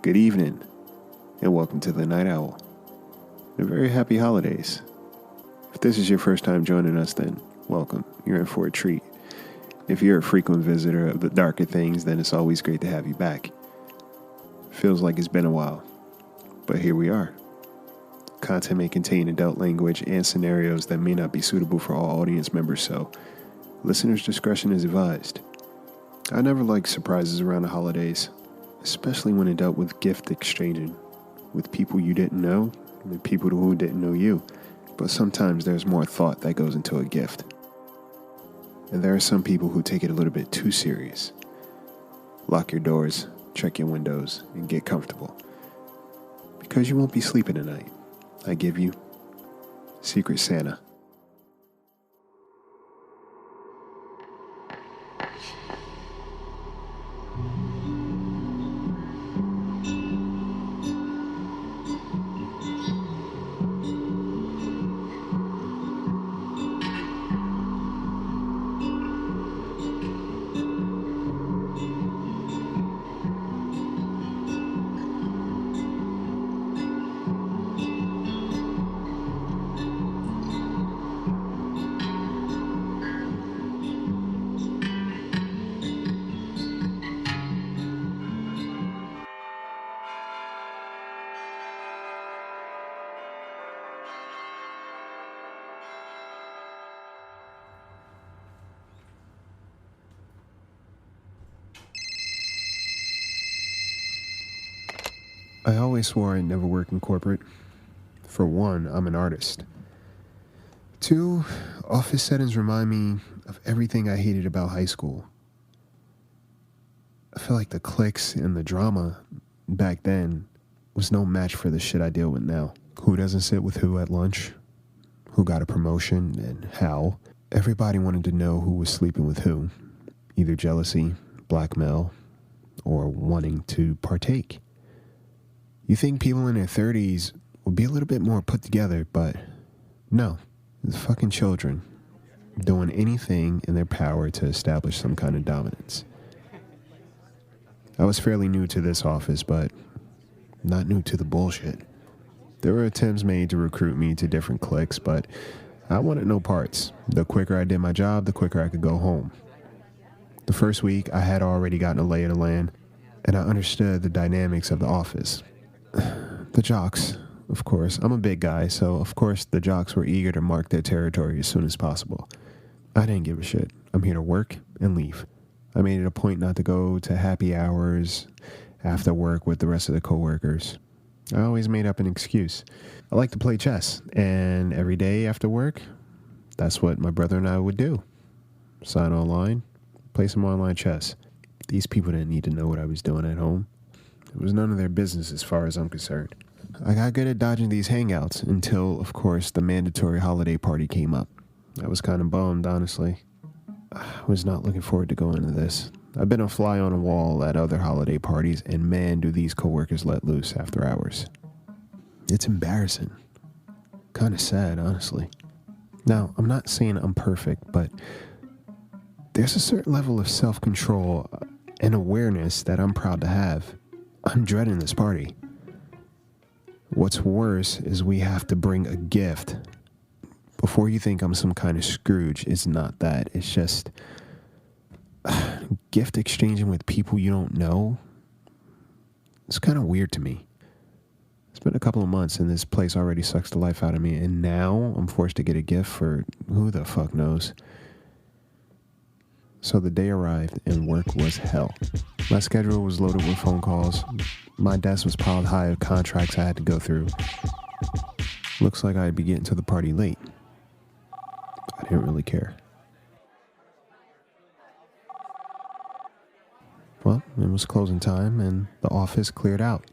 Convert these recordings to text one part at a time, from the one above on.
good evening, and welcome to the Night Owl. And very happy holidays. If this is your first time joining us, then welcome. You're in for a treat. If you're a frequent visitor of the darker things, then it's always great to have you back. Feels like it's been a while, but here we are. Content may contain adult language and scenarios that may not be suitable for all audience members, so listeners' discretion is advised. I never like surprises around the holidays, especially when it dealt with gift exchanging with people you didn't know and people who didn't know you. But sometimes there's more thought that goes into a gift. And there are some people who take it a little bit too serious. Lock your doors, check your windows, and get comfortable. Because you won't be sleeping tonight. I give you Secret Santa. I always swore I'd never work in corporate. For one, I'm an artist. Two, office settings remind me of everything I hated about high school. I feel like the cliques and the drama back then was no match for the shit I deal with now. Who doesn't sit with who at lunch? Who got a promotion and how? Everybody wanted to know who was sleeping with who. Either jealousy, blackmail, or wanting to partake. You think people in their 30s would be a little bit more put together, but no. The fucking children doing anything in their power to establish some kind of dominance. I was fairly new to this office, but not new to the bullshit. There were attempts made to recruit me to different cliques, but I wanted no parts. The quicker I did my job, the quicker I could go home. The first week, I had already gotten a lay of the land, and I understood the dynamics of the office. The jocks, of course. I'm a big guy, so of course the jocks were eager to mark their territory as soon as possible. I didn't give a shit. I'm here to work and leave. I made it a point not to go to happy hours after work with the rest of the coworkers. I always made up an excuse. I like to play chess, and every day after work, that's what my brother and I would do. Sign online, play some online chess. These people didn't need to know what I was doing at home. It was none of their business as far as I'm concerned. I got good at dodging these hangouts until, of course, the mandatory holiday party came up. I was kind of bummed, honestly. I was not looking forward to going to this. I've been a fly on a wall at other holiday parties, and man, do these coworkers let loose after hours. It's embarrassing. Kind of sad, honestly. Now, I'm not saying I'm perfect, but there's a certain level of self-control and awareness that I'm proud to have. I'm dreading this party. What's worse is we have to bring a gift. Before you think I'm some kind of Scrooge, it's not that. It's just gift exchanging with people you don't know. It's kind of weird to me. It's been a couple of months and this place already sucks the life out of me. And now I'm forced to get a gift for who the fuck knows. So the day arrived and work was hell. My schedule was loaded with phone calls. My desk was piled high with contracts I had to go through. Looks like I'd be getting to the party late. I didn't really care. Well, it was closing time and the office cleared out.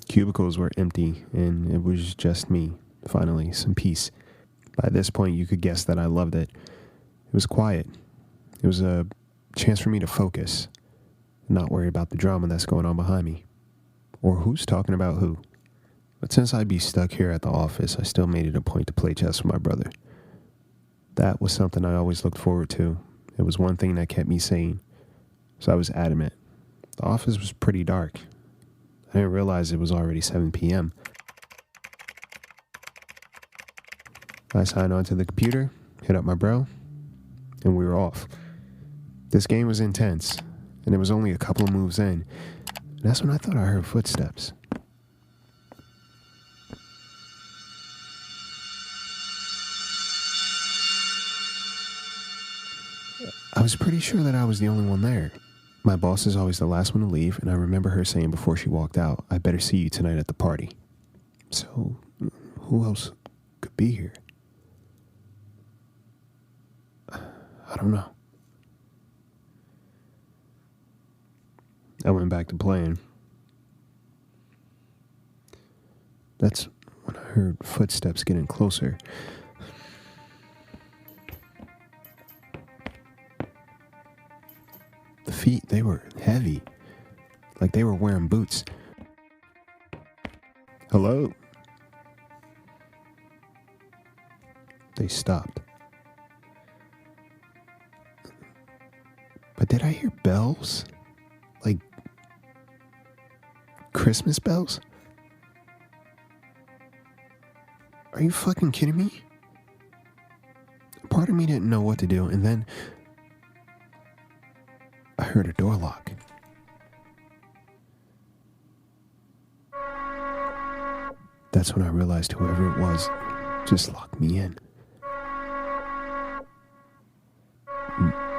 Cubicles were empty and it was just me. Finally, some peace. By this point, you could guess that I loved it. It was quiet. It was a chance for me to focus, not worry about the drama that's going on behind me, or who's talking about who. But since I'd be stuck here at the office, I still made it a point to play chess with my brother. That was something I always looked forward to. It was one thing that kept me sane. so I was adamant. The office was pretty dark. I didn't realize it was already 7 p.m. I signed onto the computer, hit up my bro, and we were off. This game was intense, and it was only a couple of moves in. That's when I thought I heard footsteps. I was pretty sure that I was the only one there. My boss is always the last one to leave, and I remember her saying before she walked out, "I better see you tonight at the party." So, who else could be here? I don't know. I went back to playing. That's when I heard footsteps getting closer. The feet, they were heavy, like they were wearing boots. Hello? They stopped. But did I hear bells? Like Christmas bells? Are you fucking kidding me? Part of me didn't know what to do, and then I heard a door lock. That's when I realized whoever it was just locked me in.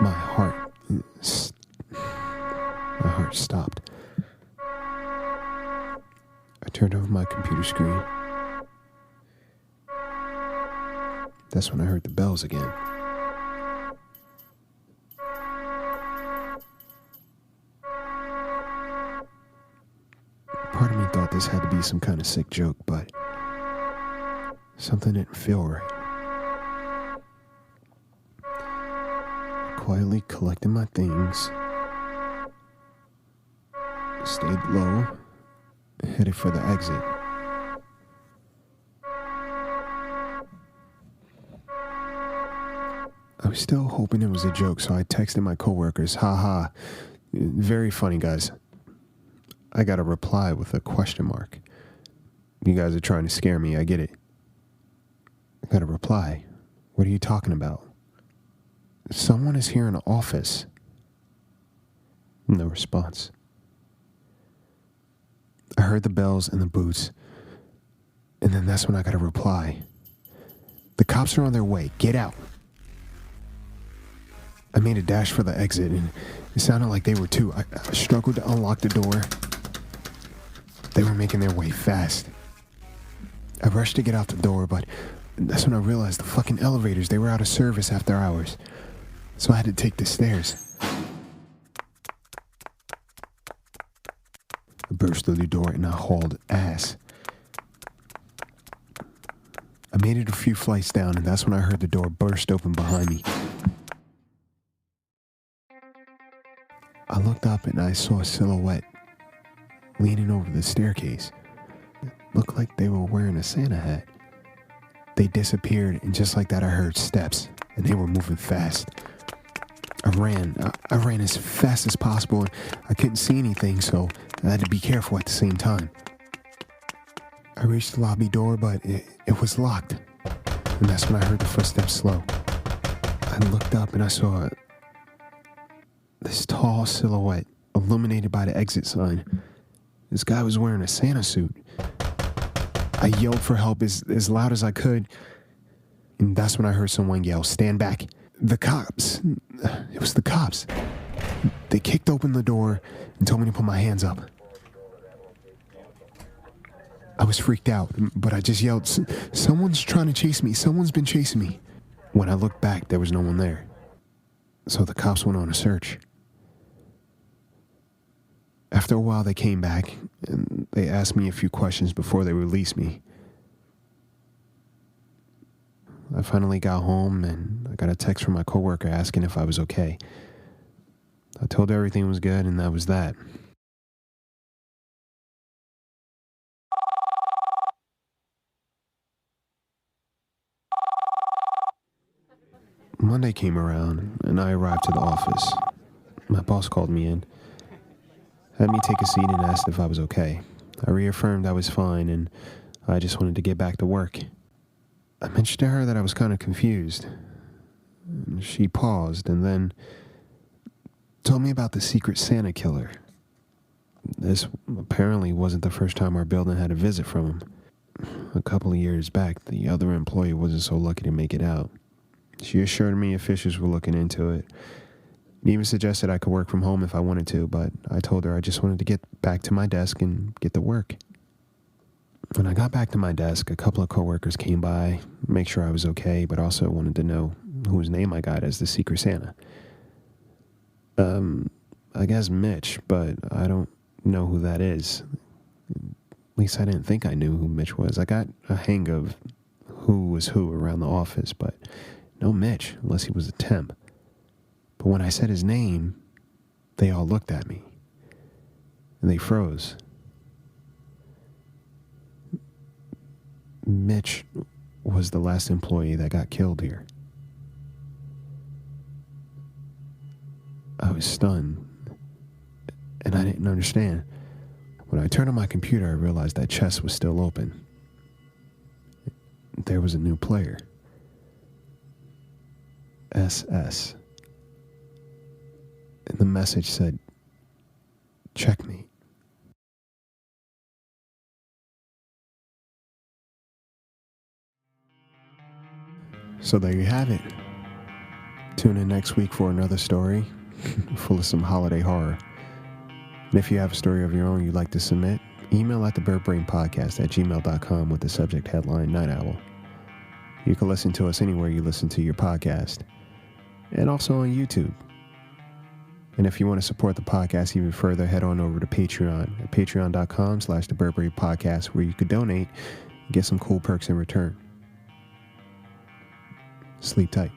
My heart stopped. I turned over my computer screen. That's when I heard the bells again. Part of me thought this had to be some kind of sick joke, but something didn't feel right. I quietly collected my things, stayed low, headed for the exit. I was still hoping it was a joke, so I texted my coworkers, "Haha, very funny, guys." I got a reply with a question mark. "You guys are trying to scare me, I get it." I got a reply. "What are you talking about? Someone is here in the office." No response. I heard the bells and the boots, and then that's when I got a reply. "The cops are on their way. Get out." I made a dash for the exit, and it sounded like they were too. I struggled to unlock the door. They were making their way fast. I rushed to get out the door, but that's when I realized the fucking elevators, they were out of service after hours. So I had to take the stairs. I burst through the door and I hauled ass. I made it a few flights down, and that's when I heard the door burst open behind me. I looked up and I saw a silhouette leaning over the staircase. It looked like they were wearing a Santa hat. They disappeared, and just like that I heard steps, and they were moving fast. I ran as fast as possible, and I couldn't see anything, so I had to be careful at the same time. I reached the lobby door, but it was locked, and that's when I heard the footsteps slow. I looked up and I saw this tall silhouette illuminated by the exit sign. This guy was wearing a Santa suit. I yelled for help as loud as I could, and that's when I heard someone yell, "Stand back." The cops. It was the cops. They kicked open the door and told me to put my hands up. I was freaked out, but I just yelled, "Someone's trying to chase me. Someone's been chasing me." When I looked back, there was no one there. So the cops went on a search. After a while, they came back, and they asked me a few questions before they released me. I finally got home, and I got a text from my coworker asking if I was okay. I told her everything was good, and that was that. Monday came around, and I arrived to the office. My boss called me in, had me take a seat and asked if I was okay. I reaffirmed I was fine and I just wanted to get back to work. I mentioned to her that I was kind of confused. She paused and then told me about the secret Santa killer. This apparently wasn't the first time our building had a visit from him. A couple of years back, the other employee wasn't so lucky to make it out. She assured me officials were looking into it. And even suggested I could work from home if I wanted to, but I told her I just wanted to get back to my desk and get to work. When I got back to my desk, a couple of coworkers came by, make sure I was okay, but also wanted to know whose name I got as the Secret Santa. I guess Mitch, but I don't know who that is. At least I didn't think I knew who Mitch was. I got a hang of who was who around the office, but no Mitch, unless he was a temp. But when I said his name, they all looked at me, and they froze. Mitch was the last employee that got killed here. I was stunned, and I didn't understand. When I turned on my computer, I realized that chest was still open. There was a new player. SS. And the message said, "Checkmate." So there you have it. Tune in next week for another story full of some holiday horror. And if you have a story of your own you'd like to submit, email at thebirdbrainpodcast@gmail.com with the subject headline Night Owl. You can listen to us anywhere you listen to your podcast, and also on YouTube. And if you want to support the podcast even further, head on over to Patreon at patreon.com/thebirdbrainpodcast, where you could donate and get some cool perks in return. Sleep tight.